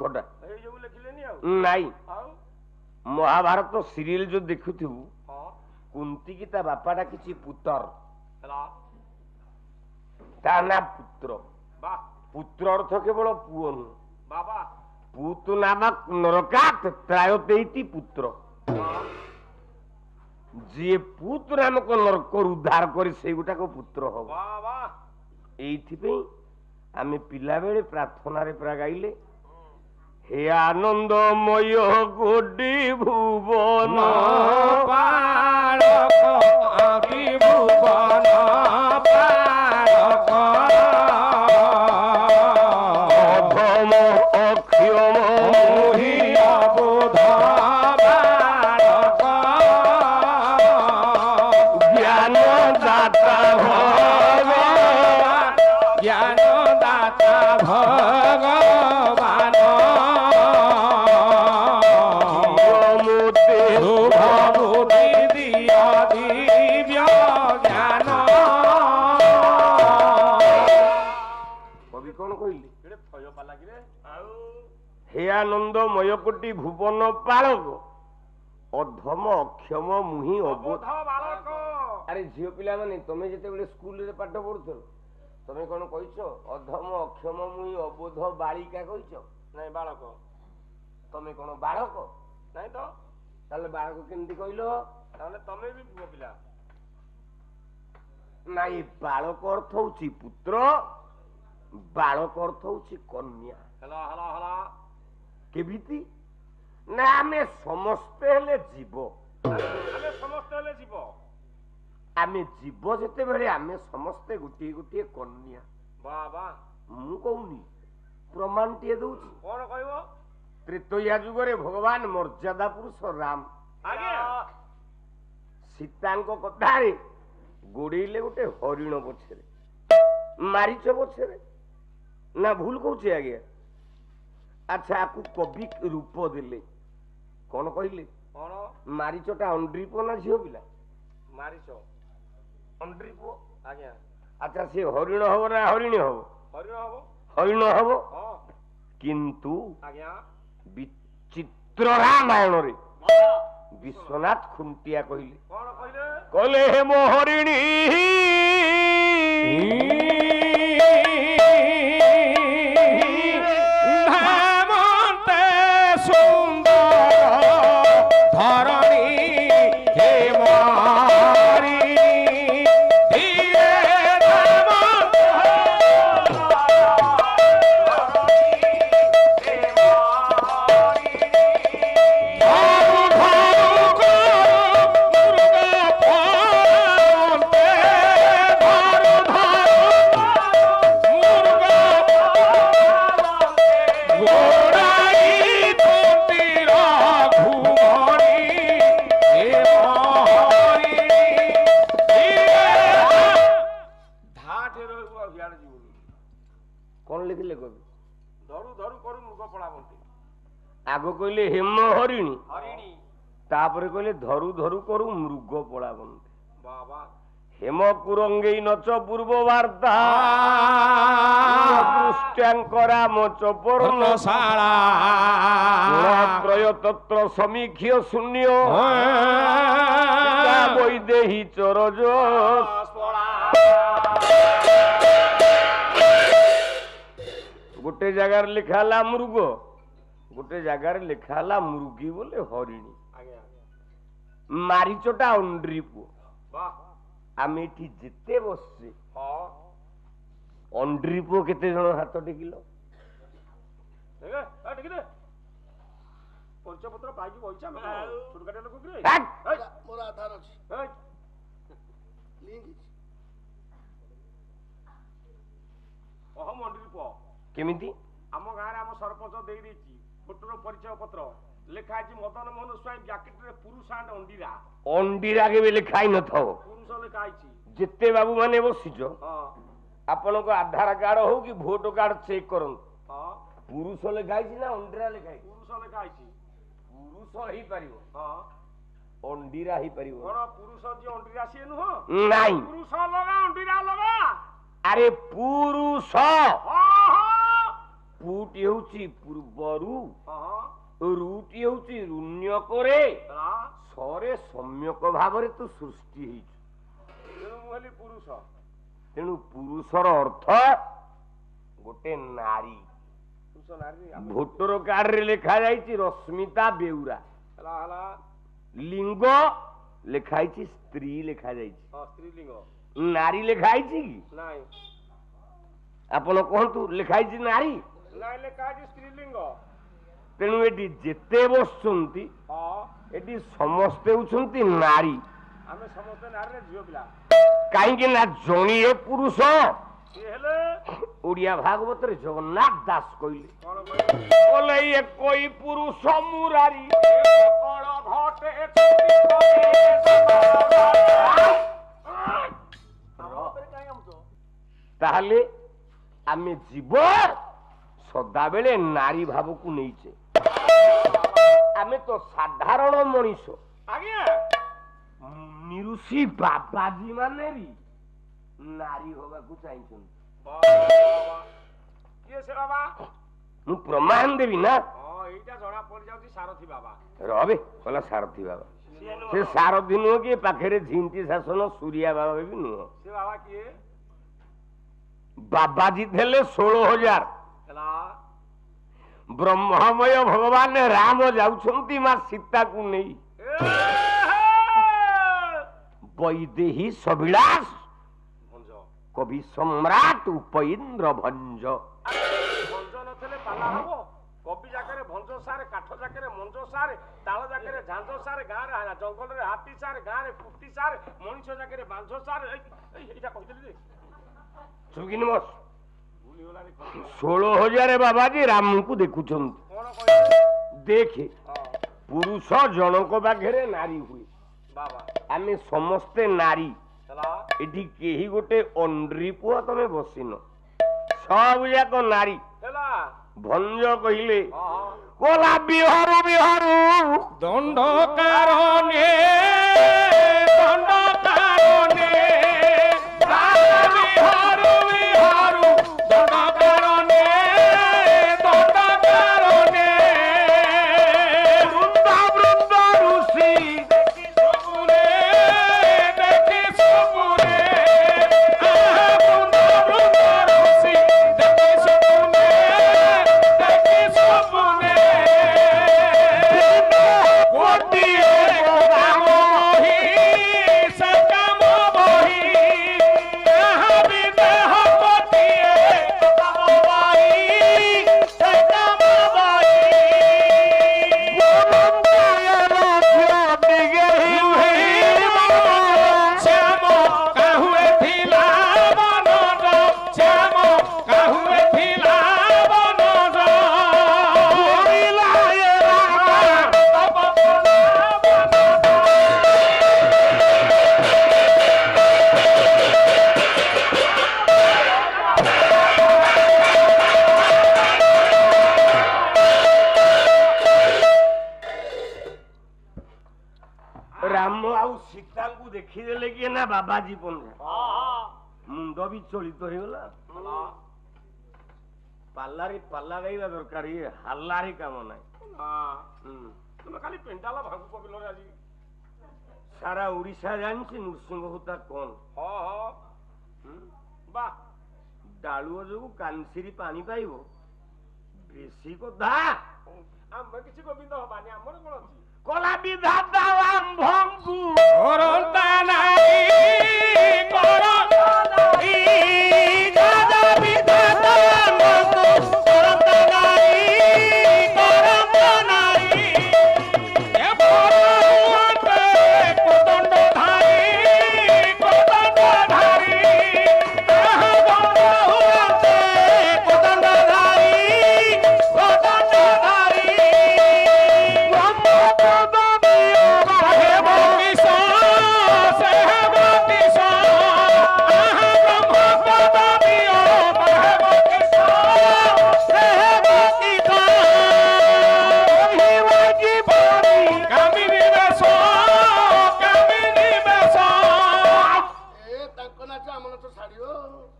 मूर्खटा नाई महाभारत सीरियल जो देखुथिबु कुंती की ता बापाटा किछि पुत्र ता ना पुत्र पुत्र अर्थ केवल पुओ नु बाबा पुतु नामक नरकात त्रायतेति पुत्र जे पुत्र नामक नरक उद्धार करे से गुटा को पुत्र हो एइथि पे आमे पिला बेले प्रार्थना रे प्रा गाइले हे आनंदमय गोडी भुवन पारक आदि भुवन पारक अधम अक्षम मोहि अबोध बालक ज्ञान दाता भगवान ज्ञान दाता भगवान हे आनंदमय कोटि भुवन पालक अधम अक्षम मुहि अबोध बालक अरे झियो पिला माने तमे जेते बेले स्कूल रे पाठ पढुथो तमे कोन कहिसो अधम अक्षम मुहि अबोध बालिका कहिसो नाही बालक तमे कोन बालक नाही तो ताले बालक केमति कहिलो ताले तमे भी पुओ पिला नाही बालक अर्थ होची पुत्र बालक अर्थ होची कन्या हला हला हला केबिति ना आमे समस्ते हेले जीव आमे समस्ते हेले जीव आमे जीव जेते बेले आमे समस्ते गुटी गुटी कन्या बाबा मु कहूनी प्रमाण टिए दउची कोन कहबो त्रेतया युग रे भगवान मर्यादा पुरुष राम आगे सीतांको कथा रे गोडीले गोटे हरिण पछरे मारिछ पछरे ना भूल कहूचे आगे अच्छा आपको कवि रूप देले कौन कहले कौन मारिचटा अंड्रीपो ना झियो पिला मारिच अंड्रीपो आज्ञा अच्छा से हरिण हबो ना हरिणी हबो हरिण हबो किंतु आज्ञा विचित्र रामायण रे विश्वनाथ खुंटिया कहले कौन कहले हे मो हरिणी आगो कहले हेम हरिणी तापरे कहले धरु धरु करू मृग पड़ा बनते बाबा हेम कुरंगे नच पूर्व वार्ता दृष्ट्यांकरा मच पर्णशाला त्रय तत्र समीक्ष्य शून्य वैदेही चरज गोटे जगार लिखाला मृग गोटे जगार लिखाला मृगी बोले हरिणी मारिचटा अंड्री पुओ आमे एठी जिते बसছে अंड्री पुओ केते जण हाथ टेकिलो ए टेकी दे परिचय पत्र पाइकी बइचा छोटकाटे लोक रे मोर आधार अछि लिंक ओह अंड्री पुओ केमिति आम गाँ रे आम सरपंच देई देछि फोटोर परिचय पत्र लेखा अछि मदन मोहन स्वामी जैकेट रे पुरुष एंड अंडीरा अंडीरा के भी लिखाई न थो पुरुष लेखा आइछि जिते बाबू माने बसिजो आपन को आधार कार्ड हो कि वोट कार्ड चेक करन पुरुष लेखा आइछि ना अंडीरा लेखा आइछि पुरुष लेखा आइछि पुरुष ही परिवो अंडीरा ही परिवो कोन पुरुष जे अंडीरा से नु हो नाही पुरुष लगा अंडीरा लगा अरे पुरुष ପୁଟି ହେଉଛି ପୂର୍ବରୁ, ରୁଟି ହେଉଛି ରୁଣ୍ୟ କରେ, ସରେ ସମ୍ୟକ ଭାବରେ ତୁ ସୃଷ୍ଟି ହେଇଛୁ। ପୁରୁଷ। ତେଣୁ ପୁରୁଷର ଅର୍ଥ ଗୋଟେ ନାରୀ। ଭୋଟର କାର୍ଡରେ ଲେଖା ଯାଇଛି ରଶ୍ମିତା ବେଉରା। ଲିଙ୍ଗ ଲେଖା ହେଇଛି ସ୍ତ୍ରୀ, ଲେଖା ଯାଇଛି ସ୍ତ୍ରୀଲିଙ୍ଗ, ନାରୀ ଲେଖା ହେଇଛି କି? ନାଇଁ ଆପଣ କୁହନ୍ତୁ, ଲେଖା ହେଇଛି ନାରୀ? ନାଇଁ, ଲେଖା ଅଛି ସ୍ତ୍ରୀଲିଙ୍ଗ। ତେଣୁ ଏଠି ଯେତେ ବସୁଛନ୍ତି ଏଠି ସମସ୍ତେ ହେଉଛନ୍ତି ନାରୀ। ଆମେ ସମସ୍ତେ ନାରୀରେ ଝିଅ ପିଲା। କାହିଁକି ନା ଜଣିଏ ପୁରୁଷ। ସିଏ ହେଲେ ଓଡ଼ିଆ ଭାଗବତରେ ଜଗନ୍ନାଥ ଦାସ କହିଲେ, କଣ କହିଲେ? କହିଲେ ଏକଇ ପୁରୁଷ ମୁରାରୀ। ତାହେଲେ ଆମେ ଯିବ ସଦାବେଳେ ନାରୀ ଭାବକୁ ନେଇଛେ। ଆମେ ତ ସାଧାରଣ ମଣିଷ। ଆଜ୍ଞା, ଋଷି ବାବାଜୀ ମାନେ ବି ନାରୀ ହବାକୁ ଚାହିଁଛନ୍ତି। କିଏ ସେ ବାବା? ମୁଁ ପ୍ରମାଣ ଦେବି ନା। ଏଇଟା ଜଣା ପଡିଯାଉଛି ସାରଥୀ ବାବା। ରବେ କହିଲା ସାରଥୀ ବାବା। ସେ ସାରଥୀ ନୁହଁ କି ପାଖରେ ଝିଣ୍ଟି ଶାସନ ସୁରିଆ ବାବା ବି ନୁହଁ। ସେ ବାବା କିଏ? ବାବାଜୀ ଥିଲେ 16,000। ବ୍ରହ୍ମମୟ ଭଗବାନ ରାମ ଯାଉଛନ୍ତି ମା ସୀତାକୁ ନେଇ। ବୈଦେହୀ ସବିଳାସ କବି ସମ୍ରାଟ ଉପଇନ୍ଦ୍ର ଭଞ୍ଜ। ଭଞ୍ଜ ନଥିଲେ ପାଲା ହବ? କବି ଜାଗାରେ ଭଞ୍ଜ ସାରେ, କାଠ ଜାଗାରେ ମଞ୍ଜ ସାରେ, ତାଳ ଜାଗାରେ ଝାଞ୍ଜ ସାରେ, ଗାଁରେ ଜଙ୍ଗଲରେ ହାତୀ ସାରେ, ଗାଁରେ କୁଟି ସାରେ, ମଣିଷ ଜାଗାରେ ବାଞ୍ଝ ସାରେ। ଏଇଟା କହିଥିଲି ଯେ 16,000 ବାବାଜୀ ରାମଙ୍କୁ ଦେଖୁଛନ୍ତି। କଣ କହିଲେ? ଦେଖେ, ପୁରୁଷ ଜଣଙ୍କ ପାଖରେ ନାରୀ ହୁଏ। ଆମେ ସମସ୍ତେ ନାରୀ। ଏଠି କେହି ଗୋଟେ ଅଣ୍ଡ୍ରି ପୁଅ ତମେ ବସିନ, ସବୁ ଯାକ ନାରୀ। ଭଞ୍ଜ କହିଲେ, କୋଲା ବିହାରୁ ବିହାରୁ ଦଣ୍ଡ କାରଣେ, ଦଣ୍ଡ କାରଣେ, ବିହାରୁ ବିହାରୁ ଦଣ୍ଡ କାରଣେ, ଦଣ୍ଡ କାରଣେ, ବୃନ୍ଦ ବୃନ୍ଦ ଋଷି ଦେଖି ସବୁରେ, ଦେଖି ସବୁରେ, ବୃନ୍ଦ ବୃନ୍ଦ ଋଷି ଦେଖି ସବୁରେ, ଦେଖି ସବୁରେ, ଗୋଟିଏ କାମ ବହି, ସେ କାମ ବହି, ଏହା ବିଦେହ ଗୋଟିଏ କାମ ବହି, ସେ କାମ ବହି। ଶ୍ୟାମ କାହୁଏ ଥିଲା ବନର, ଶ୍ୟାମ କାହୁଏ ଥିଲା ବନର, ରାମ ଆଉ ସୀତାଙ୍କୁ ଦେଖିଦେଲେ କି ନା ବାବାଜୀ ପନ୍ଧା ମୁଣ୍ଡ ବିଚଳିତ ହେଇଗଲା। ପାଲାରେ ପାଲା ଗାଇବା ଦରକାର, ଇଏ ହାଲାରେ କାମ ନାହିଁ। ତୁମେ ଖାଲି ପେଣ୍ଟାଲ ଭାଙ୍ଗୁ ପକେଇଲ ଆଜି। ସାରା ଓଡ଼ିଶା ଜାଣିଛି ନୃସିଂହ ହୋତା କଣ। ବା ଡାଳୁଅ ଯୋଗୁ କାନସିରି ପାଣି ପାଇବ, ବେଶୀ କଥା। ଆମେ କିଛି ଗୋବିନ୍ଦ ହବାନି, ଆମର କଣ ଅଛି? କଲା ବିଧାତା ଆମ୍ଭଙ୍କୁ କରନ୍ତା ନାହିଁ, କରନ୍ତା ନାହିଁ, ରାଜା ବିଧାତା ଆମକୁ କରନ୍ତା ନାହିଁ, କରନ୍ତା ନାହିଁ। ଏ ବରହୁଅନ୍ତେ କୋଦଣ୍ଡଧାରୀ, କୋଦଣ୍ଡଧାରୀ, ବରହୁଅନ୍ତେ କୋଦଣ୍ଡଧାରୀ, କୋଦଣ୍ଡଧାରୀ।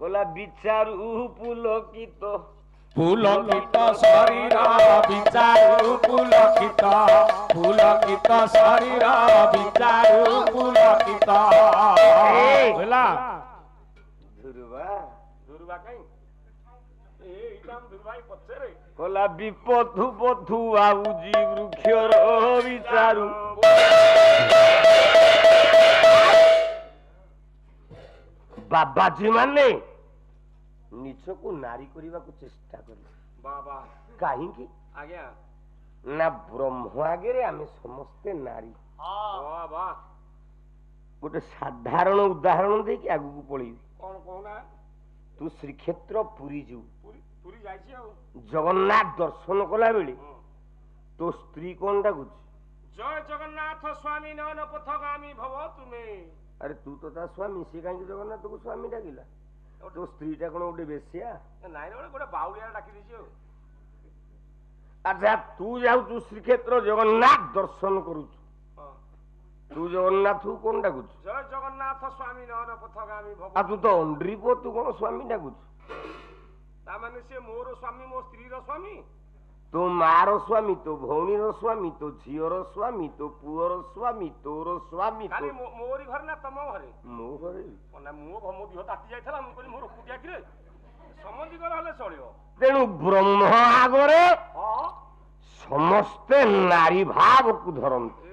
କଲା ବିଚାରୁ ପୁଲକିତ পুলকিত শরীর বিচারু পুলকিত পুলকিত শরীর বিচারু পুলকিত বুঝলা ধ্রুবা দুর্বা কাই এইটাম দুর্বাই পଛরে কলা বিপথু পথু আউজি বৃক্ষর বিচারু ବାବାଜୀ ମାନେ ନିଜକୁ ନାରୀ କରିବାକୁ ଚେଷ୍ଟା କଲେ ବାବା କାହିଁକି ଆଜ୍ଞା ନା ବ୍ରହ୍ମ ଆଗରେ ଆମେ ସମସ୍ତେ ନାରୀ ବାବା ଗୋଟେ ସାଧାରଣ ଉଦାହରଣ ଦେଇକି ଆଗକୁ ପଳେଇବି କଣ କହୁନା ତୁ ଶ୍ରୀକ୍ଷେତ୍ର ପୁରୀ ଯିବୁ ପୁରୀ ପୁରୀ ଯାଇଛି ଆଉ ଜଗନ୍ନାଥ ଦର୍ଶନ କଲା ବେଳେ ତୋ ସ୍ତ୍ରୀ କଣ ଡାକୁଛି ଜୟ ଜଗନ୍ନାଥ ସ୍ୱାମୀ ନୟନ ପଥଗାମୀ ଭବ ତୁମେ ଆରେ ତୁ ତ ତା ସ୍ୱାମୀ ସିଏ କାହିଁକି ଜଗନ୍ନାଥକୁ ସ୍ୱାମୀ ଡାକିଲା ତୋ ସ୍ତ୍ରୀଟା କଣ ଗୋଟେ ବେଶ୍ୟା ନାଇଁ ଗୋଟେ ବାଉଳିଆ ଡାକି ଦେଇଛି ଆଉ ଆଚ୍ଛା ତୁ ଯାଉଛୁ ଶ୍ରୀକ୍ଷେତ୍ର ଜଗନ୍ନାଥ ଦର୍ଶନ କରୁଛୁ ତୁ ଜଗନ୍ନାଥକୁ କଣ ଡାକୁଛୁ ଜୟ ଜଗନ୍ନାଥ ସ୍ୱାମୀ ନୟନ ପଥଗାମୀ ଭବ ଆଉ ତୁ ତ ଅଣ୍ଡ୍ରି ପୁଅ ତୁ କଣ ସ୍ୱାମୀ ଡାକୁଛୁ ତାମାନେ ସେ ମୋର ସ୍ୱାମୀ ମୋ ସ୍ତ୍ରୀର ସ୍ୱାମୀ ତୋ ମାର ସ୍ୱାମୀ ତୋ ଭଉଣୀର ସ୍ୱାମୀ ତୋ ଝିଅର ସ୍ୱାମୀ ତୋ ପୁଅର ସ୍ୱାମୀ ତୋର ସ୍ୱାମୀ ଖାଲି ମୋରି ଘରେ ନା ତମ ଘରେ ମୋ ଘରେ ନା ମୋ ଦେହ ତାତି ଯାଇଥିଲା ମୁଁ କହିଲି ମୋର କୁଟିଆ କିରେ ସମସ୍ତିଙ୍କର ହେଲେ ଚଳିବ ତେଣୁ ବ୍ରହ୍ମ ଆଗରେ ହଁ ସମସ୍ତେ ନାରୀ ଭାବକୁ ଧରନ୍ତି